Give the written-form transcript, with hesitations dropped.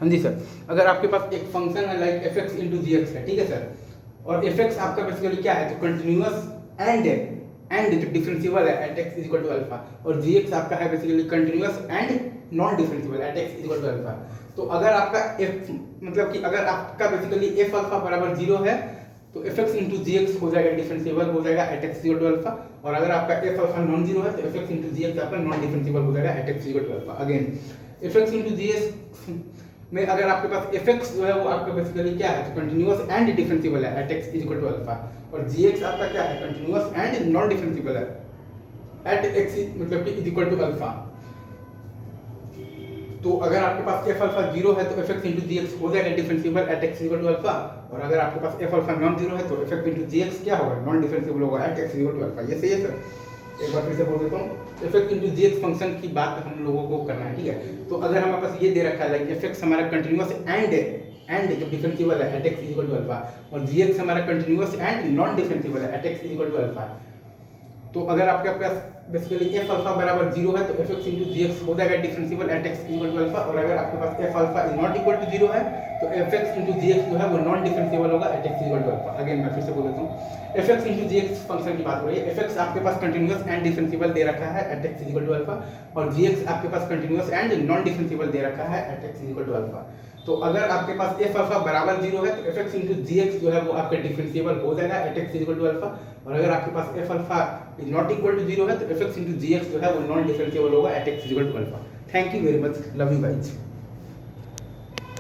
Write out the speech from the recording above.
हाँ जी सर, अगर आपके पास एक फंक्शन है लाइक एफ एक्स इंटू जी एक्स है, ठीक है सर, और एफ एक्स आपका बेसिकली क्या है, तो कंटिन्यूअस एंड जो डिफरेंशिएबल है at x is equal to alpha, और जी एक्स आपका है basically continuous and non differentiable at x is equal to alpha. तो अगर आपका एफ मतलब कि अगर आपका बेसिकली एफ अल्फा बराबर जीरो है तो एफ एक्स इंटू जी एक्स हो जाएगा डिफरेंशिएबल हो जाएगा at x equal to alpha, और अगर आपका एफ अल्फा नॉन जीरो है तो एफ एक्स इंटू जी एक्स आपका नॉन डिफरेंशिएबल हो जाएगा at x equal to alpha. Again f x into ji x में अगर आपके पास एफ एक्स जो है वो आपका बेसिकली क्या है, तो कंटिन्यूअस एंड डिफरेंशिएबल है at x equal to alpha, और जी एक्स आपका क्या है, कंटिन्यूअस एंड नॉन डिफरेंशिएबल है एट एक्स मतलब कि इज इक्वल टू अल्फा। तो अगर आपके पास एफ अल्फा जीरो है तो एफ एक्स इंटू जी एक्स हो जाएगा differentiable at x equal to alpha, और अगर आपके पास एफ अल्फा नॉन जीरो है तो एफ एक्स इंटू जी एक्स क्या होगा, नॉन डिफरेंशिएबल होगा at x equal to alpha. ये सही है सर? एक बार फिर से बोल देता हूँ, एफ एक्स इंटू जी एक्स फंक्शन की बात हम लोगों को करना है, ठीक है। तो अगर हमारे पास ये दे रखा है लाइक एफ एक्स हमारा कंटिन्यूअस एंड जो डिफरेंशिएबल है at x equal to alpha, और जी एक्स हमारा कंटिन्यूअस एंड नॉन डिफरेंशिएबल है at x equal to alpha. तो अगर आपके पास बेसिकली एफ अल्फा बराबर जीरो है तो एफ एक्स इंटू जी एक्स हो जाएगा differentiable at x equal to alpha, और अगर आपके पास F alpha is not equal to zero है तो एफ एक्स इंटू जी एक्स जो है वो नॉन डिफरेंशिएबल होगा at x equal to alpha. Again मैं फिर से बोल देता हूँ, एफ एक्स इंटू जी एक्स फंक्शन की बात हो रही है, एफ एक्स आपके पास कंटिन्यूअस एंड डिफरेंशिएबल दे रखा है at x equal to alpha, और जी एक्स आपके पास कंटिन्यूअस एंड नॉन डिफरेंशिएबल दे रखा है at x equal to alpha. तो अगर आपके पास एफ अल्फा बराबर जीरो है तो एफ एक्स इंटू जी एक्स जो है वो आपका डिफरेंशिएबल हो जाएगा at x equal to alpha, और अगर आपके पास F alpha is not equal to zero है तो एफ एक्स इंटू जी एक्स जो है वो नॉन डिफरेंशिएबल होगा at x equal to alpha. Thank you very much, love you guys.